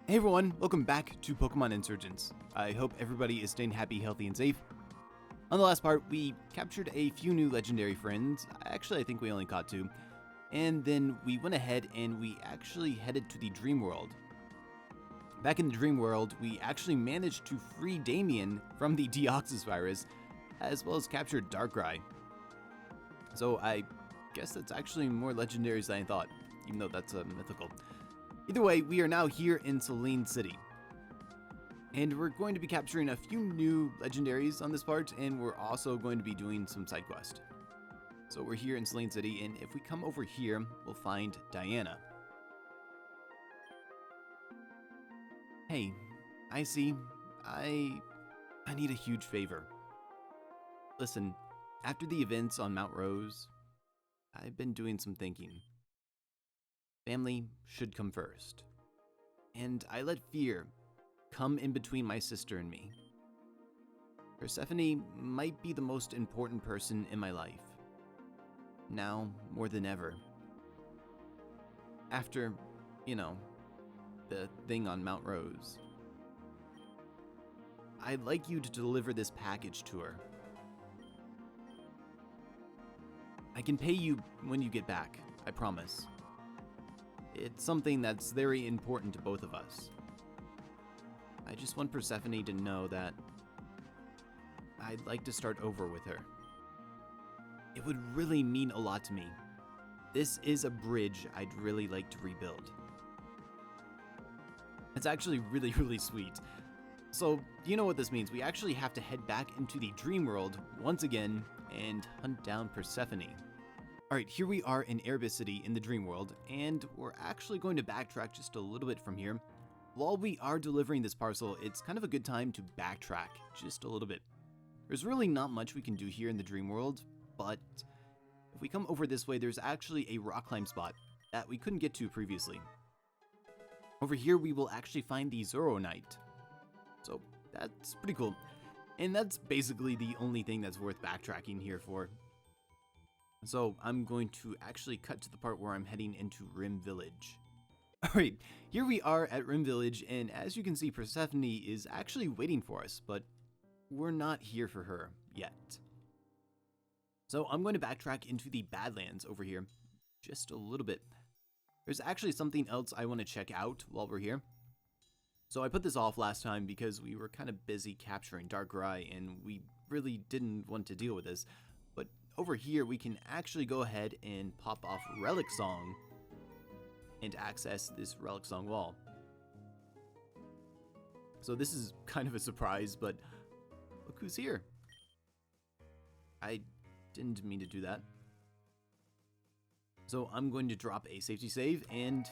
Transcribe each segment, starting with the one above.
Hey everyone, welcome back to Pokémon Insurgence. I hope everybody is staying happy, healthy, and safe. On the last part, we captured a few new legendary friends. Actually, I think we only caught 2. And then we went ahead and we actually headed to the Dream World. Back in the Dream World, we actually managed to free Damien from the Deoxys virus, as well as captured Darkrai. So I guess that's actually more legendaries than I thought, even though that's mythical. Either way, we are now here in Celene City. And we're going to be capturing a few new legendaries on this part, and we're also going to be doing some side quest. So we're here in Celene City, and if we come over here, we'll find Diana. Hey, I see. I need a huge favor. Listen, after the events on Mount Rose, I've been doing some thinking. Family should come first. And I let fear come in between my sister and me. Persephone might be the most important person in my life. Now, more than ever. After, the thing on Mount Rose. I'd like you to deliver this package to her. I can pay you when you get back, I promise. It's something that's very important to both of us. I just want Persephone to know that I'd like to start over with her. It would really mean a lot to me. This is a bridge I'd really like to rebuild. It's actually really, really sweet. So, you know what this means. We actually have to head back into the Dream World once again and hunt down Persephone. Alright, here we are in Kelper City in the Dream World, and we're actually going to backtrack just a little bit from here. While we are delivering this parcel, it's kind of a good time to backtrack just a little bit. There's really not much we can do here in the Dream World, but if we come over this way, there's actually a rock climb spot that we couldn't get to previously. Over here, we will actually find the Zoro Knight. So, that's pretty cool. And that's basically the only thing that's worth backtracking here for. So, I'm going to actually cut to the part where I'm heading into Rim Village. Alright, here we are at Rim Village, and as you can see, Persephone is actually waiting for us, but we're not here for her yet. So, I'm going to backtrack into the Badlands over here just a little bit. There's actually something else I want to check out while we're here. So, I put this off last time because we were kind of busy capturing Darkrai, and we really didn't want to deal with this. But over here, we can actually go ahead and pop off Relic Song and access this Relic Song wall. So this is kind of a surprise, but look who's here. I didn't mean to do that. So I'm going to drop a safety save, and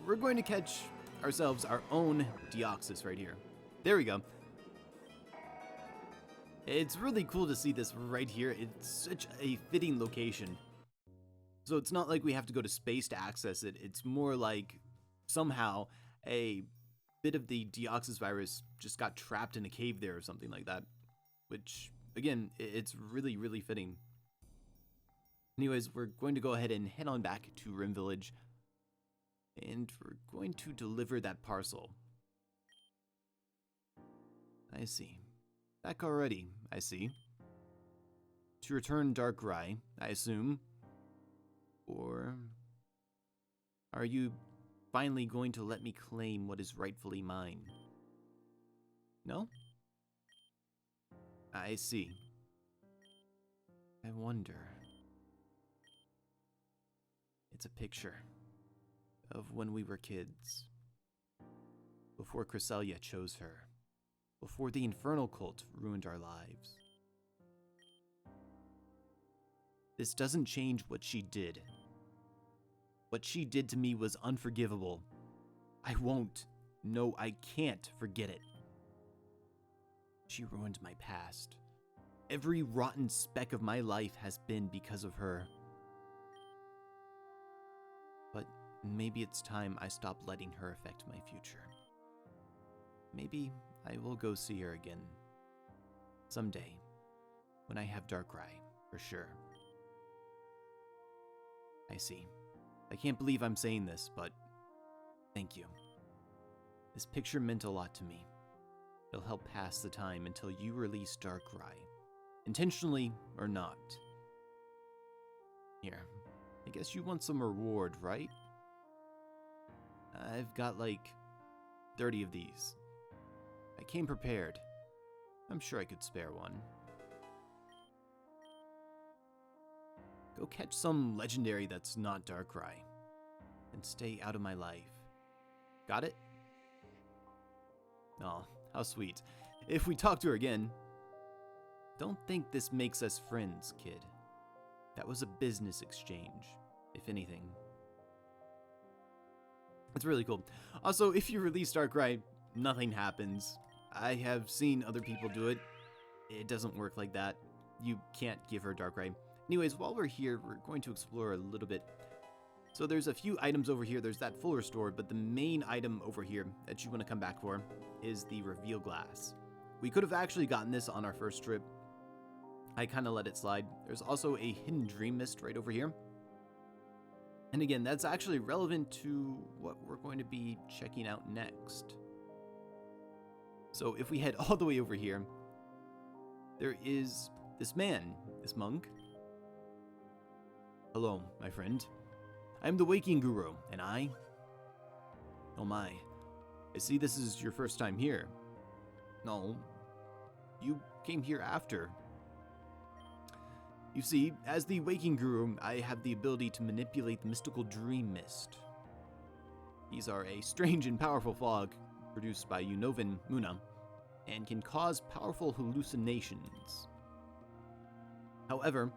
we're going to catch ourselves our own Deoxys right here. There we go. It's really cool to see this right here. It's such a fitting location. So it's not like we have to go to space to access it. It's more like somehow a bit of the Deoxys virus just got trapped in a cave there or something like that. Which, again, it's really, really fitting. Anyways, we're going to go ahead and head on back to Rim Village. And we're going to deliver that parcel. I see. Back already, I see. To return Darkrai, I assume. Or are you finally going to let me claim what is rightfully mine? No? I see. I wonder. It's a picture of when we were kids. Before Cresselia chose her. Before the Infernal Cult ruined our lives. This doesn't change what she did. What she did to me was unforgivable. I won't. No, I can't forget it. She ruined my past. Every rotten speck of my life has been because of her. But maybe it's time I stop letting her affect my future. Maybe I will go see her again. Someday. When I have Darkrai, for sure. I see. I can't believe I'm saying this, but thank you. This picture meant a lot to me. It'll help pass the time until you release Darkrai, intentionally or not. Here, I guess you want some reward, right? I've got like 30 of these. I came prepared. I'm sure I could spare one. Go catch some legendary that's not Darkrai, and stay out of my life. Got it? Oh, how sweet. If we talk to her again. Don't think this makes us friends, kid. That was a business exchange, if anything. It's really cool. Also, if you release Darkrai, nothing happens. I have seen other people do it. It doesn't work like that. You can't give her Darkrai. Anyways, while we're here, we're going to explore a little bit. So there's a few items over here. There's that full restore, but the main item over here that you want to come back for is the reveal glass. We could have actually gotten this on our first trip. I kind of let it slide. There's also a hidden dream mist right over here. And again, that's actually relevant to what we're going to be checking out next. So if we head all the way over here, there is this man, this monk. Hello, my friend. I am the Waking Guru, and I... Oh my. I see this is your first time here. No. You came here after. You see, as the Waking Guru, I have the ability to manipulate the mystical dream mist. These are a strange and powerful fog produced by Unovan Muna, and can cause powerful hallucinations. However,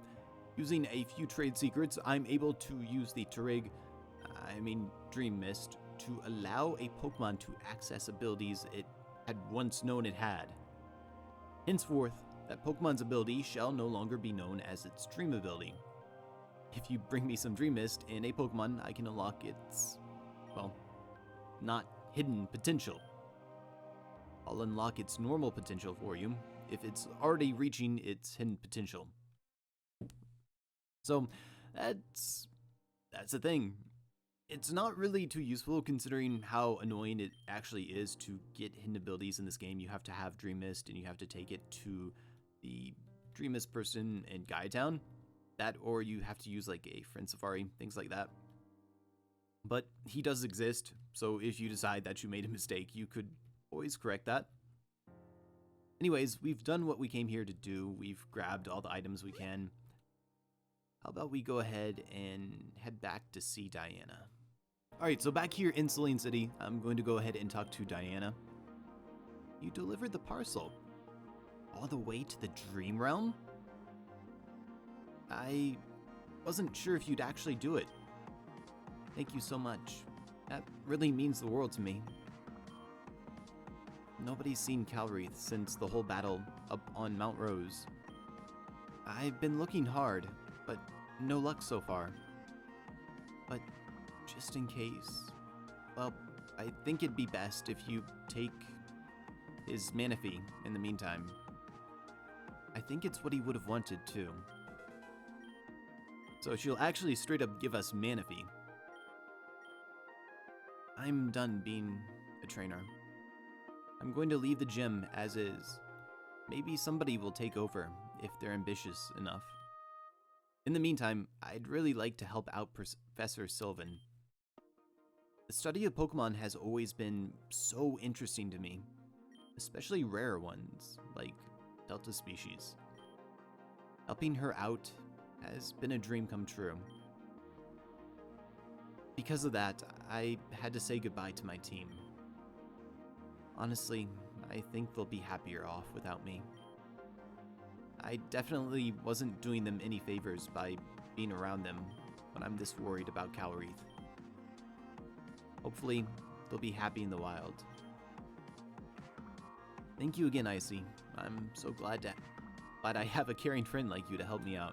using a few trade secrets, I'm able to use the Dream Mist, to allow a Pokemon to access abilities it had once known it had. Henceforth, that Pokemon's ability shall no longer be known as its Dream ability. If you bring me some Dream Mist and a Pokemon, I can unlock its, well, not hidden potential. I'll unlock its normal potential for you if it's already reaching its hidden potential. So, that's the thing. It's not really too useful considering how annoying it actually is to get hidden abilities in this game. You have to have Dream Mist and you have to take it to the Dream Mist person in Guystown. That, or you have to use like a friend safari, things like that. But he does exist, so if you decide that you made a mistake, you could always correct that. Anyways, we've done what we came here to do. We've grabbed all the items we can. How about we go ahead and head back to see Diana? Alright, so back here in Celine City, I'm going to go ahead and talk to Diana. You delivered the parcel. All the way to the Dream Realm? I wasn't sure if you'd actually do it. Thank you so much. That really means the world to me. Nobody's seen Calreath since the whole battle up on Mount Rose. I've been looking hard, but no luck so far. But just in case, well, I think it'd be best if you take his Manaphy in the meantime. I think it's what he would have wanted too. So she'll actually straight up give us Manaphy. I'm done being a trainer. I'm going to leave the gym as is. Maybe somebody will take over if they're ambitious enough. In the meantime, I'd really like to help out Professor Sylvan. The study of Pokemon has always been so interesting to me, especially rare ones, like Delta species. Helping her out has been a dream come true. Because of that, I had to say goodbye to my team. Honestly, I think they'll be happier off without me. I definitely wasn't doing them any favors by being around them when I'm this worried about Calreath. Hopefully, they'll be happy in the wild. Thank you again, Icy. I'm so glad I have a caring friend like you to help me out.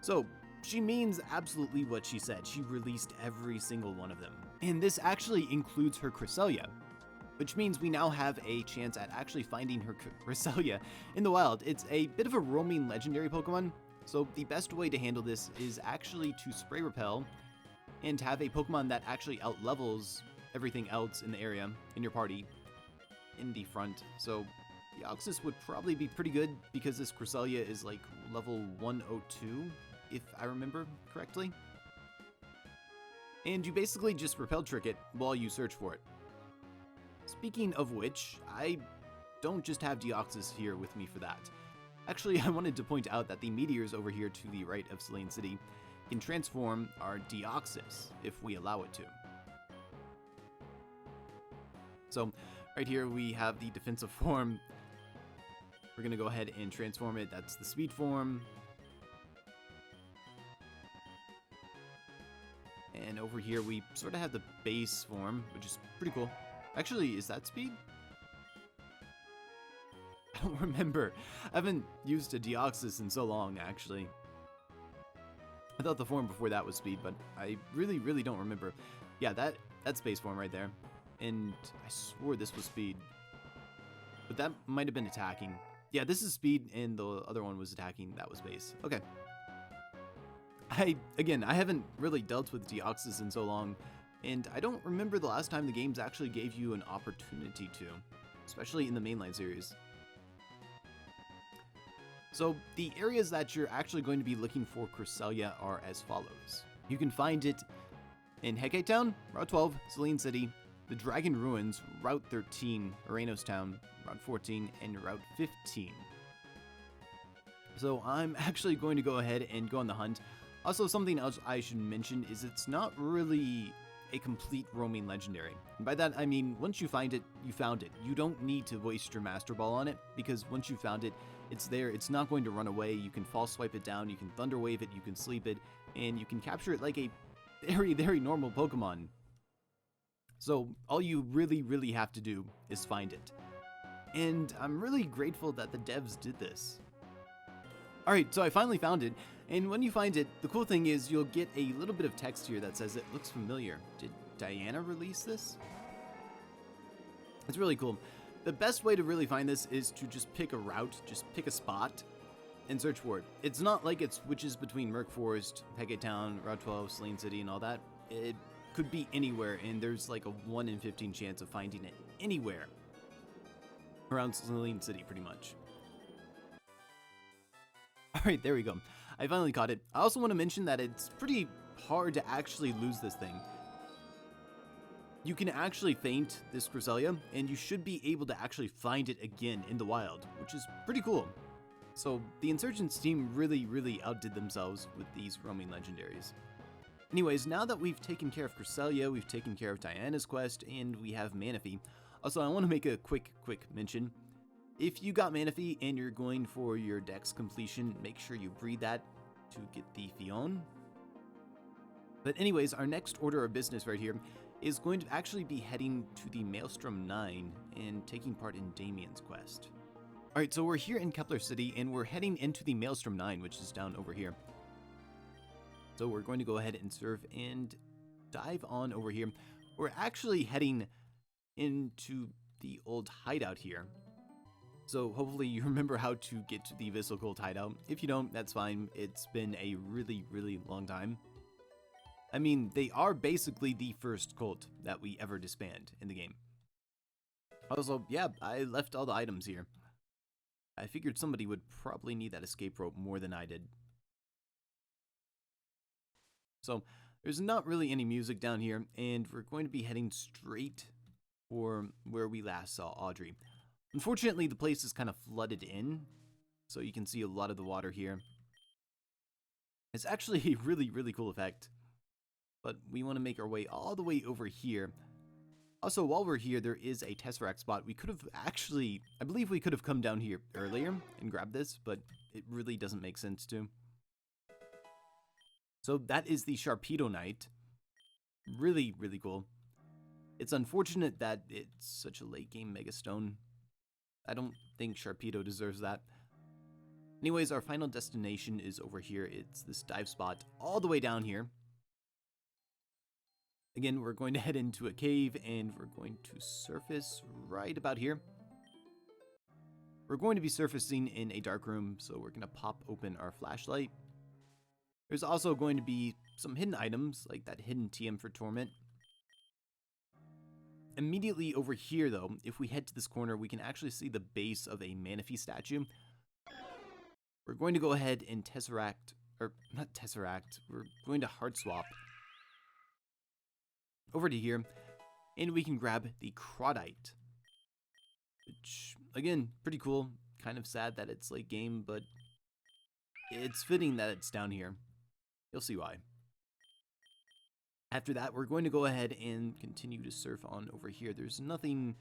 So, she means absolutely what she said. She released every single one of them. And this actually includes her Cresselia, which means we now have a chance at actually finding her Cresselia in the wild. It's a bit of a roaming legendary Pokemon, so the best way to handle this is actually to spray repel and have a Pokemon that actually outlevels everything else in the area, in your party, in the front. So Deoxys would probably be pretty good because this Cresselia is like level 102, if I remember correctly. And you basically just repel trick it while you search for it. Speaking of which, I don't just have Deoxys here with me for that. Actually, I wanted to point out that the meteors over here to the right of Selene City can transform our Deoxys if we allow it to. So, right here we have the defensive form. We're going to go ahead and transform it. That's the speed form. And over here we sort of have the base form, which is pretty cool. Actually, is that speed? I don't remember. I haven't used a Deoxys in so long, actually. I thought the form before that was speed, but I really don't remember. Yeah, that's base form right there. And I swore this was speed. But that might have been attacking. Yeah, this is speed, and the other one was attacking. That was base. Okay. I haven't really dealt with Deoxys in so long, and I don't remember the last time the games actually gave you an opportunity to, especially in the mainline series. So the areas that you're actually going to be looking for Cresselia are as follows. You can find it in Hecate Town, Route 12, Selene City, the Dragon Ruins, Route 13, Uranus Town, Route 14, and Route 15. So I'm actually going to go ahead and go on the hunt. Also, something else I should mention is it's not really a complete roaming legendary. And by that, I mean, once you find it, you found it. You don't need to waste your Master Ball on it, because once you found it, it's there. It's not going to run away. You can false swipe it down, you can Thunder Wave it, you can sleep it, and you can capture it like a very normal Pokemon. So all you really have to do is find it. And I'm really grateful that the devs did this. Alright, so I finally found it, and when you find it, the cool thing is you'll get a little bit of text here that says it looks familiar. Did Diana release this? It's really cool. The best way to really find this is to just pick a route, just pick a spot, and search for it. It's not like it switches between Merc Forest, Hecate Town, Route 12, Selene City, and all that. It could be anywhere, and there's like a 1 in 15 chance of finding it anywhere around Selene City, pretty much. Alright, there we go. I finally caught it. I also want to mention that it's pretty hard to actually lose this thing. You can actually feint this Cresselia, and you should be able to actually find it again in the wild, which is pretty cool. So the Insurgence team really outdid themselves with these roaming legendaries. Anyways, now that we've taken care of Cresselia, we've taken care of Diana's quest, and we have Manaphy. Also, I want to make a quick mention. If you got Manaphy and you're going for your Dex completion, make sure you breed that to get the Fion. But anyways, our next order of business right here is going to actually be heading to the Maelstrom 9 and taking part in Damien's quest. Alright, so we're here in Kelper City and we're heading into the Maelstrom 9, which is down over here. So we're going to go ahead and serve and dive on over here. We're actually heading into the old hideout here. So hopefully you remember how to get to the Viscel Cult hideout. If you don't, that's fine. It's been a really long time. I mean, they are basically the first cult that we ever disband in the game. Also, yeah, I left all the items here. I figured somebody would probably need that escape rope more than I did. So, there's not really any music down here, and we're going to be heading straight for where we last saw Audrey. Unfortunately, the place is kind of flooded in, so you can see a lot of the water here. It's actually a really cool effect, but we want to make our way all the way over here. Also, while we're here, there is a Tesseract spot. We could have actually, I believe we could have come down here earlier and grabbed this, but it really doesn't make sense to. So that is the Sharpedo Knight. Really cool. It's unfortunate that it's such a late game Megastone. I don't think Sharpedo deserves that. Anyways, our final destination is over here. It's this dive spot all the way down here. Again, we're going to head into a cave and we're going to surface right about here. We're going to be surfacing in a dark room, so we're going to pop open our flashlight. There's also going to be some hidden items, like that hidden TM for Torment. Immediately over here, though, if we head to this corner, we can actually see the base of a Manaphy statue. We're going to go ahead and Tesseract, or not Tesseract, we're going to Heart Swap over to here, and we can grab the Crawdite, which, again, pretty cool. Kind of sad that it's late game, but it's fitting that it's down here. You'll see why. After that, we're going to go ahead and continue to surf on over here. There's nothing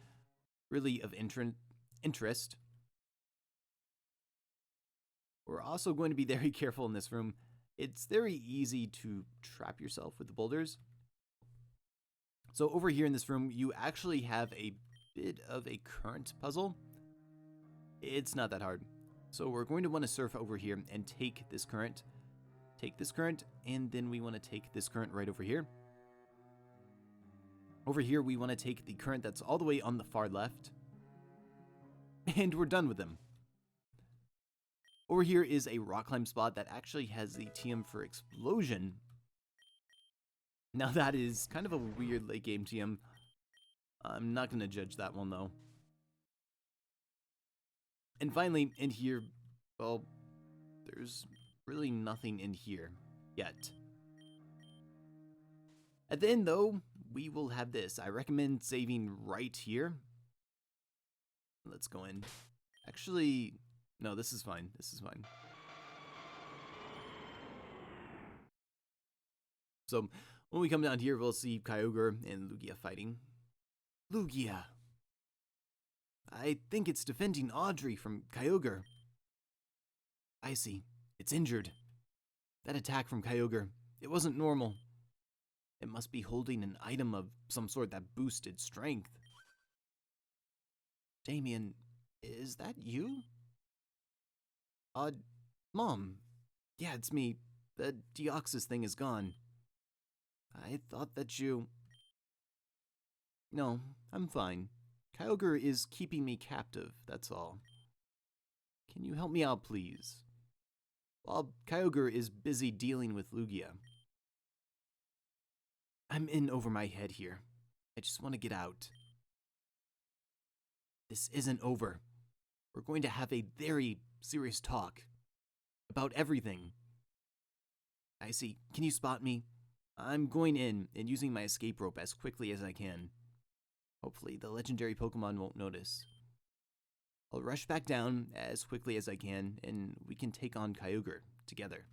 really of interest. We're also going to be very careful in this room. It's very easy to trap yourself with the boulders. So over here in this room, you actually have a bit of a current puzzle. It's not that hard. So we're going to want to surf over here and take this current, and then we want to take this current right over here. Over here, we want to take the current that's all the way on the far left, and we're done with them. Over here is a rock climb spot that actually has the TM for explosion. Now that is kind of a weird late game TM. I'm not going to judge that one though. And finally, in here, well, there's really nothing in here yet. At the end though, we will have this. I recommend saving right here. Let's go in. Actually, no, this is fine. This is fine. So, when we come down here, we'll see Kyogre and Lugia fighting. Lugia! I think it's defending Audrey from Kyogre. I see. It's injured. That attack from Kyogre, it wasn't normal. It must be holding an item of some sort that boosted strength. Damien, is that you? Mom. Yeah, it's me. The Deoxys thing is gone. I thought that you... No, I'm fine. Kyogre is keeping me captive, that's all. Can you help me out, please? While Kyogre is busy dealing with Lugia. I'm in over my head here. I just want to get out. This isn't over. We're going to have a very serious talk. About everything. I see. Can you spot me? I'm going in and using my escape rope as quickly as I can. Hopefully the legendary Pokemon won't notice. I'll rush back down as quickly as I can, and we can take on Kyogre together.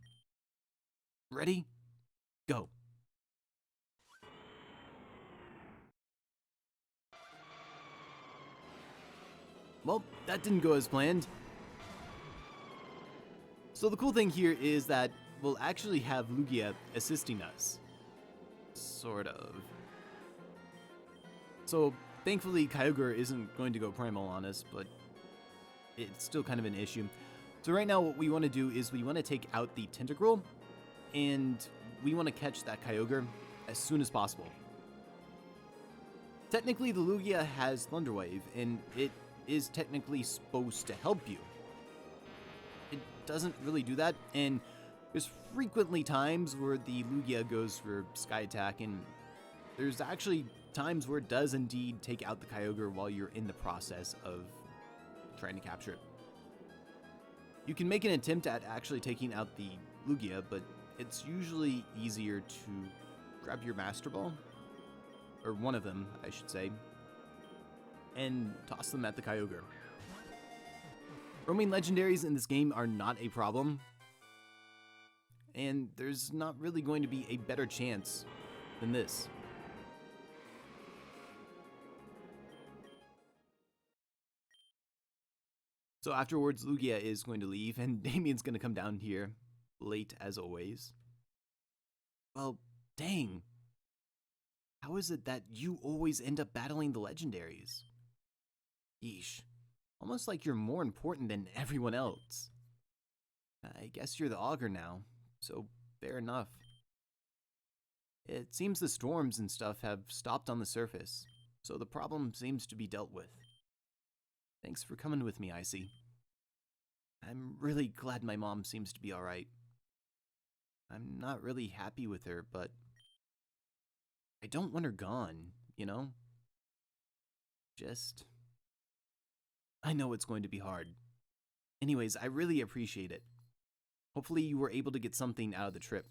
Ready? Go. Well, that didn't go as planned. So the cool thing here is that we'll actually have Lugia assisting us. Sort of. So, thankfully, Kyogre isn't going to go primal on us, but it's still kind of an issue. So right now what we want to do is we want to take out the Tentacruel, and we want to catch that Kyogre as soon as possible. Technically, the Lugia has Thunder Wave, and it is technically supposed to help you. It doesn't really do that, and there's frequently times where the Lugia goes for Sky Attack, and there's actually times where it does indeed take out the Kyogre while you're in the process of trying to capture it. You can make an attempt at actually taking out the Lugia, but it's usually easier to grab your Master Ball, or one of them, I should say, and toss them at the Kyogre. Roaming legendaries in this game are not a problem, and there's not really going to be a better chance than this. So afterwards, Lugia is going to leave, and Damien's going to come down here, late as always. Well, dang. How is it that you always end up battling the legendaries? Yeesh. Almost like you're more important than everyone else. I guess you're the augur now, so fair enough. It seems the storms and stuff have stopped on the surface, so the problem seems to be dealt with. Thanks for coming with me, Icy. I'm really glad my mom seems to be alright. I'm not really happy with her, but I don't want her gone, you know? just... I know it's going to be hard. Anyways, I really appreciate it. Hopefully you were able to get something out of the trip.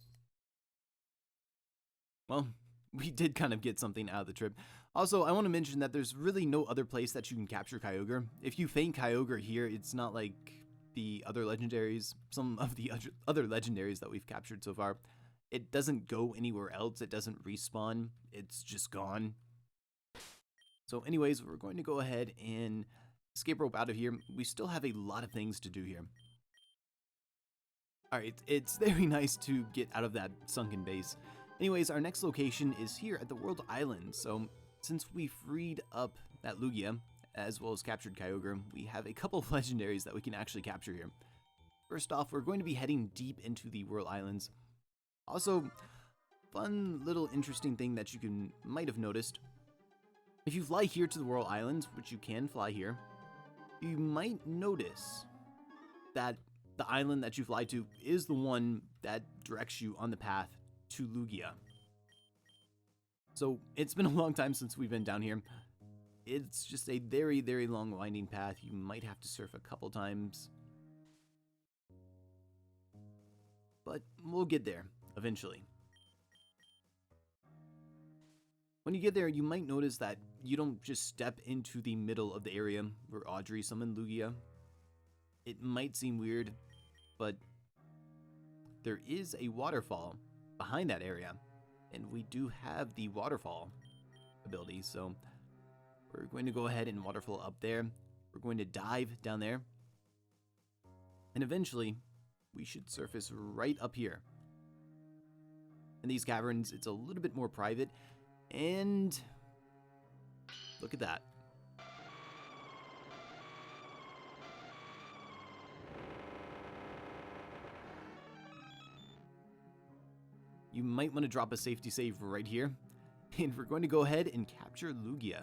Well, we did kind of get something out of the trip. Also, I want to mention that there's really no other place that you can capture Kyogre. If you faint Kyogre here, it's not like the other legendaries, some of the other legendaries that we've captured so far. It doesn't go anywhere else. It doesn't respawn. It's just gone. So anyways, we're going to go ahead and escape rope out of here. We still have a lot of things to do here. Alright, it's very nice to get out of that sunken base. Anyways, our next location is here at the World Island. So since we freed up that Lugia, as well as captured Kyogre, we have a couple of legendaries that we can actually capture here. First off, we're going to be heading deep into the World Islands. Also, fun little interesting thing that you might have noticed. If you fly here to the World Islands, which you can fly here, you might notice that the island that you fly to is the one that directs you on the path to Lugia. So it's been a long time since we've been down here. It's just a very, very long winding path. You might have to surf a couple times. But we'll get there eventually. When you get there, you might notice that you don't just step into the middle of the area where Audrey summoned Lugia. It might seem weird, but there is a waterfall behind that area, and we do have the waterfall ability, so we're going to go ahead and waterfall up there. We're going to dive down there, and eventually we should surface right up here. In these caverns, it's a little bit more private, and look at that. You might want to drop a safety save right here, and we're going to go ahead and capture Lugia.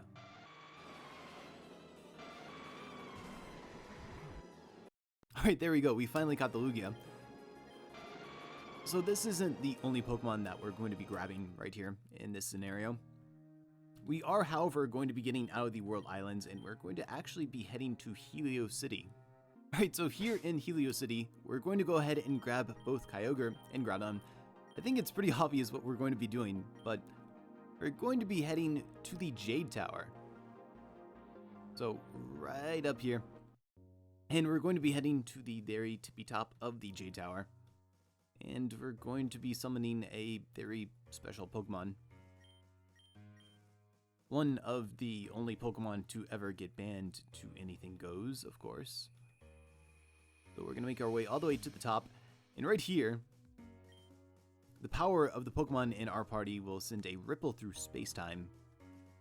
Alright, there we go. We finally caught the Lugia. So this isn't the only Pokemon that we're going to be grabbing right here in this scenario. We are, however, going to be getting out of the World Islands, and we're going to actually be heading to Helio City. Alright, so here in Helio City, we're going to go ahead and grab both Kyogre and Groudon. I think it's pretty obvious what we're going to be doing, but we're going to be heading to the Jade Tower. So right up here. And we're going to be heading to the very tippy top of the Jade Tower. And we're going to be summoning a very special Pokemon. One of the only Pokemon to ever get banned to Anything Goes, of course. So we're going to make our way all the way to the top. And right here, the power of the Pokemon in our party will send a ripple through space-time.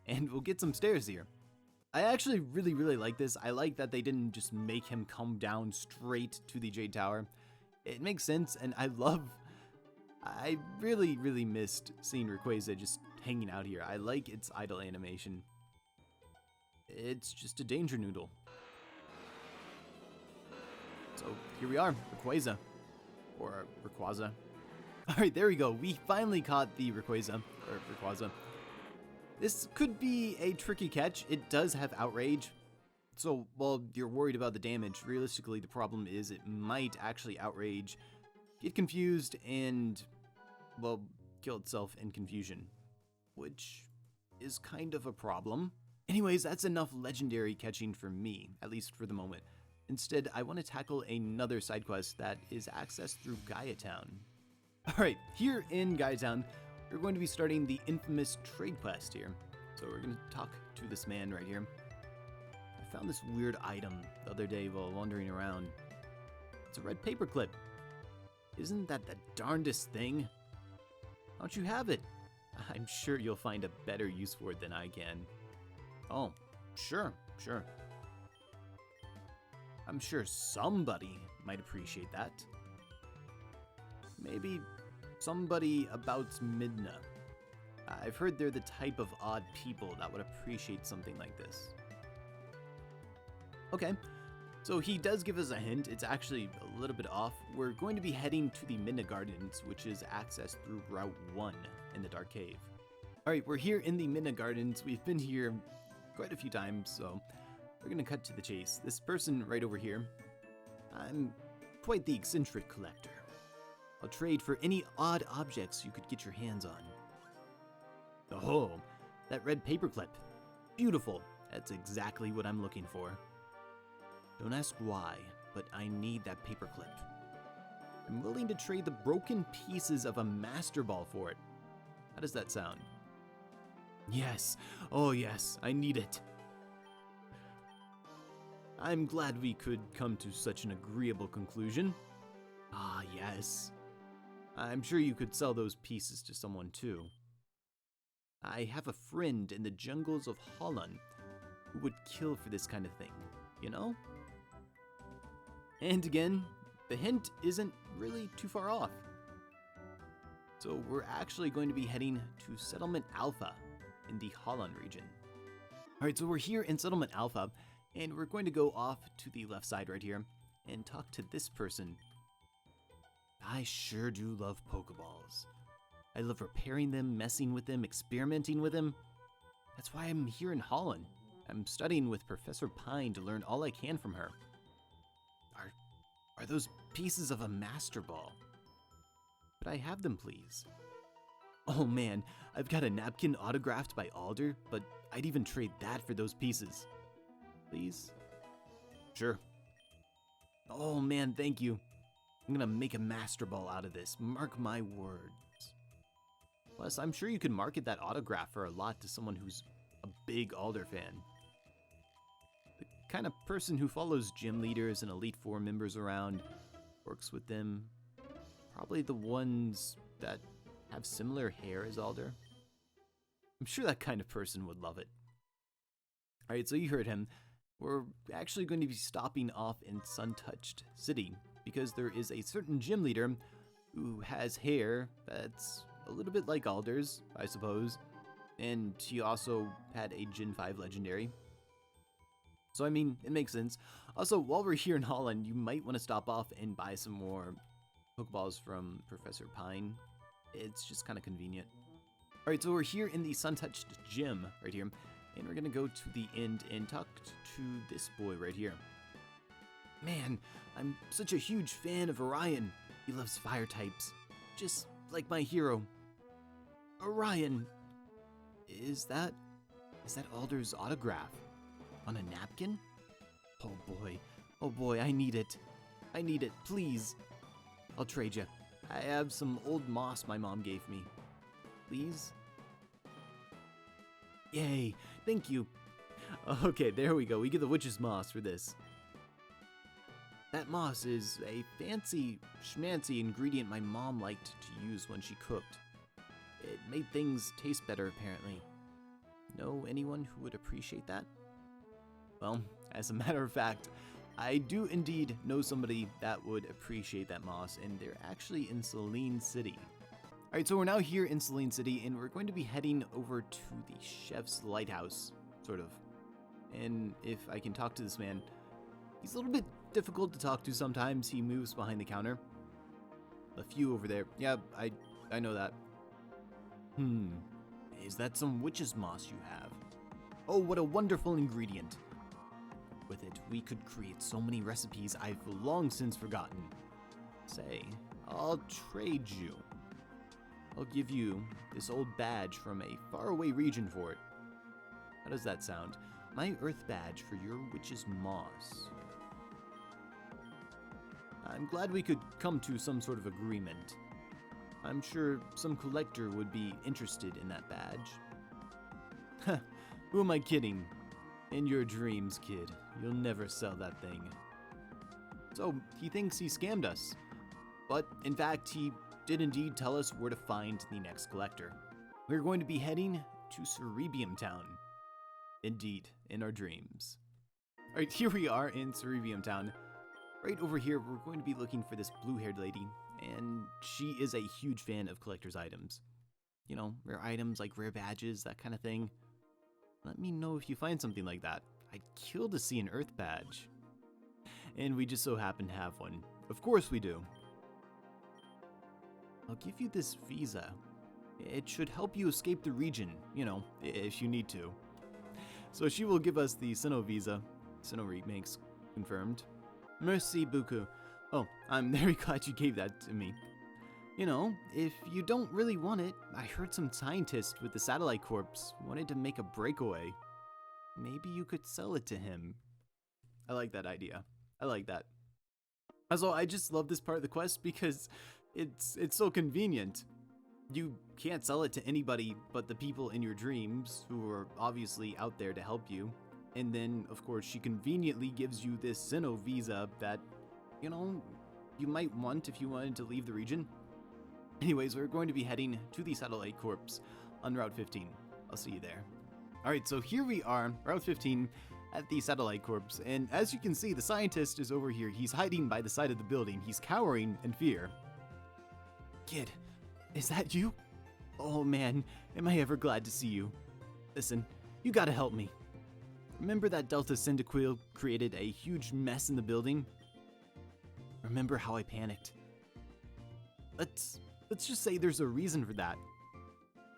And we'll get some stairs here. I actually really like this. I like that they didn't just make him come down straight to the Jade Tower. It makes sense, and I really missed seeing Rayquaza just hanging out here. I like its idle animation. It's just a danger noodle. So here we are, Rayquaza. Or Rayquaza. Alright, there we go. We finally caught the Rayquaza. Or Rayquaza. This could be a tricky catch. It does have Outrage. So, while you're worried about the damage, realistically the problem is it might actually Outrage, get confused, and, well, kill itself in confusion. Which is kind of a problem. Anyways, that's enough legendary catching for me, at least for the moment. Instead, I want to tackle another side quest that is accessed through Guystown. Alright, here in Guystown, we're going to be starting the infamous trade quest here. So we're going to talk to this man right here. I found this weird item the other day while wandering around. It's a red paperclip. Isn't that the darndest thing? Why don't you have it? I'm sure you'll find a better use for it than I can. Oh, sure. I'm sure somebody might appreciate that. Maybe somebody about Minna. I've heard they're the type of odd people that would appreciate something like this. Okay, so he does give us a hint. It's actually a little bit off. We're going to be heading to the Minna Gardens, which is accessed through Route 1 in the Dark Cave. Alright, we're here in the Minna Gardens. We've been here quite a few times, so we're gonna cut to the chase. This person right over here, I'm quite the eccentric collector. I'll trade for any odd objects you could get your hands on. Oh, that red paperclip. Beautiful. That's exactly what I'm looking for. Don't ask why, but I need that paperclip. I'm willing to trade the broken pieces of a Master Ball for it. How does that sound? Yes. Oh yes, I need it. I'm glad we could come to such an agreeable conclusion. Ah, yes. I'm sure you could sell those pieces to someone too. I have a friend in the jungles of Holland who would kill for this kind of thing, you know? And again, the hint isn't really too far off. So we're actually going to be heading to Settlement Alpha in the Holland region. Alright, so we're here in Settlement Alpha, and we're going to go off to the left side right here and talk to this person. I sure do love Pokeballs. I love repairing them, messing with them, experimenting with them. That's why I'm here in Holland. I'm studying with Professor Pine to learn all I can from her. Are those pieces of a Master Ball? Could I have them, please? Oh man, I've got a napkin autographed by Alder, but I'd even trade that for those pieces. Please? Sure. Oh man, thank you. I'm gonna make a Master Ball out of this, mark my words. Plus, I'm sure you could market that autograph for a lot to someone who's a big Alder fan. The kind of person who follows gym leaders and Elite Four members around, works with them, probably the ones that have similar hair as Alder. I'm sure that kind of person would love it. Alright, so you heard him. We're actually going to be stopping off in Suntouch City because there is a certain gym leader who has hair that's a little bit like Alder's, I suppose. And he also had a Gen 5 legendary. So I mean, it makes sense. Also, while we're here in Holland, you might want to stop off and buy some more Pokeballs from Professor Pine. It's just kind of convenient. Alright, so we're here in the Suntouch Gym right here. And we're going to go to the end and talk to this boy right here. Man, I'm such a huge fan of Orion. He loves fire types, just like my hero. Orion. Is that Alder's autograph? On a napkin? Oh boy, I need it. I need it, please. I'll trade you. I have some old moss my mom gave me. Please? Yay, thank you. Okay, there we go. We get the witch's moss for this. That moss is a fancy schmancy ingredient my mom liked to use when she cooked. It made things taste better, apparently. Know anyone who would appreciate that? Well, as a matter of fact, I do indeed know somebody that would appreciate that moss, and they're actually in Celine City. Alright, so we're now here in Celine City, and we're going to be heading over to the Chef's Lighthouse, sort of. And if I can talk to this man, he's a little bit difficult to talk to sometimes. He moves behind the counter. A few over there. Yeah, I know that. Is that some witch's moss you have? Oh, what a wonderful ingredient. With it, we could create so many recipes I've long since forgotten. Say, I'll trade you. I'll give you this old badge from a faraway region for it. How does that sound? My earth badge for your witch's moss. I'm glad we could come to some sort of agreement. I'm sure some collector would be interested in that badge. Who am I kidding? In your dreams, kid. You'll never sell that thing. So, he thinks he scammed us. But, in fact, he did indeed tell us where to find the next collector. We're going to be heading to Cerebium Town. Indeed, in our dreams. Alright, here we are in Cerebium Town. Right over here, we're going to be looking for this blue-haired lady, and she is a huge fan of collector's items. You know, rare items like rare badges, that kind of thing. Let me know if you find something like that. I'd kill to see an Earth badge. And we just so happen to have one. Of course we do. I'll give you this visa. It should help you escape the region, you know, if you need to. So she will give us the Cinna Visa. Cinna remakes confirmed. Merci beaucoup. Oh, I'm very glad you gave that to me. You know, if you don't really want it, I heard some scientist with the Satellite Corps wanted to make a breakaway. Maybe you could sell it to him. I like that idea. I like that. Also, I just love this part of the quest because it's so convenient. You can't sell it to anybody but the people in your dreams who are obviously out there to help you. And then, of course, she conveniently gives you this Cinna Visa that, you know, you might want if you wanted to leave the region. Anyways, we're going to be heading to the Satellite Corps on Route 15. I'll see you there. Alright, so here we are, Route 15, at the Satellite Corps, and as you can see, the scientist is over here. He's hiding by the side of the building. He's cowering in fear. Kid, is that you? Oh man, am I ever glad to see you. Listen, you gotta help me. Remember that Delta Cyndaquil created a huge mess in the building? Remember how I panicked? Let's just say there's a reason for that.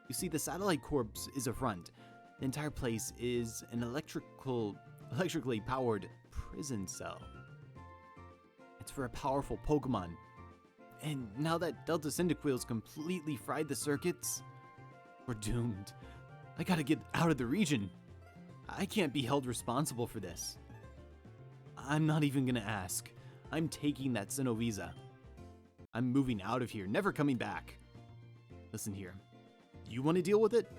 You see, the Satellite Corps is a front. The entire place is an electrically powered prison cell. It's for a powerful Pokemon. And now that Delta Cyndaquil's completely fried the circuits, we're doomed. I gotta get out of the region. I can't be held responsible for this. I'm not even gonna ask. I'm taking that Cinna Visa. I'm moving out of here, never coming back. Listen here. You want to deal with it?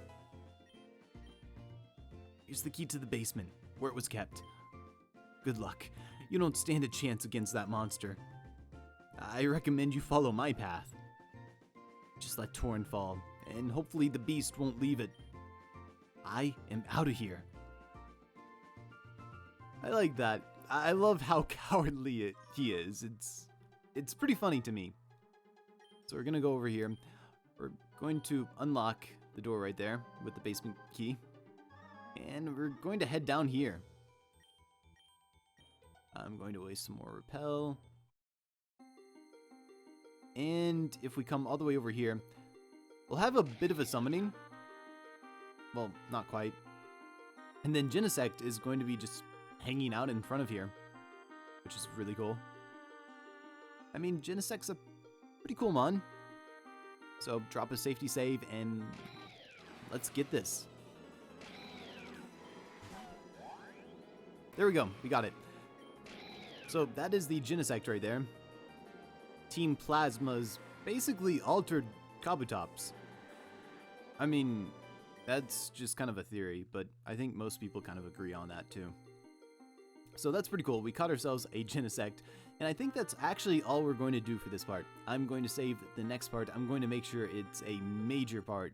Here's the key to the basement, where it was kept. Good luck. You don't stand a chance against that monster. I recommend you follow my path. Just let Torn fall, and hopefully the beast won't leave it. I am out of here. I like that. I love how cowardly he is. It's pretty funny to me. So we're gonna go over here. We're going to unlock the door right there with the basement key. And we're going to head down here. I'm going to waste some more repel. And if we come all the way over here, we'll have a bit of a summoning. Well, not quite. And then Genesect is going to be just hanging out in front of here, which is really cool. I mean, Genesect's a pretty cool mon. So drop a safety save and let's get this. There we go, we got it. So that is the Genesect right there. Team Plasma's basically altered Kabutops. I mean, that's just kind of a theory, but I think most people kind of agree on that too. So that's pretty cool. We caught ourselves a Genesect, and I think that's actually all we're going to do for this part. I'm going to save the next part. I'm going to make sure it's a major part.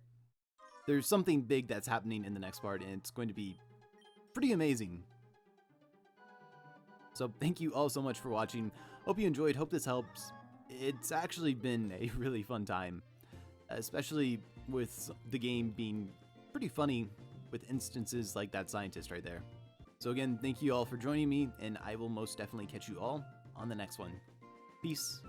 There's something big that's happening in the next part, and it's going to be pretty amazing. So thank you all so much for watching. Hope you enjoyed. Hope this helps. It's actually been a really fun time, especially with the game being pretty funny with instances like that scientist right there. So again, thank you all for joining me, and I will most definitely catch you all on the next one. Peace.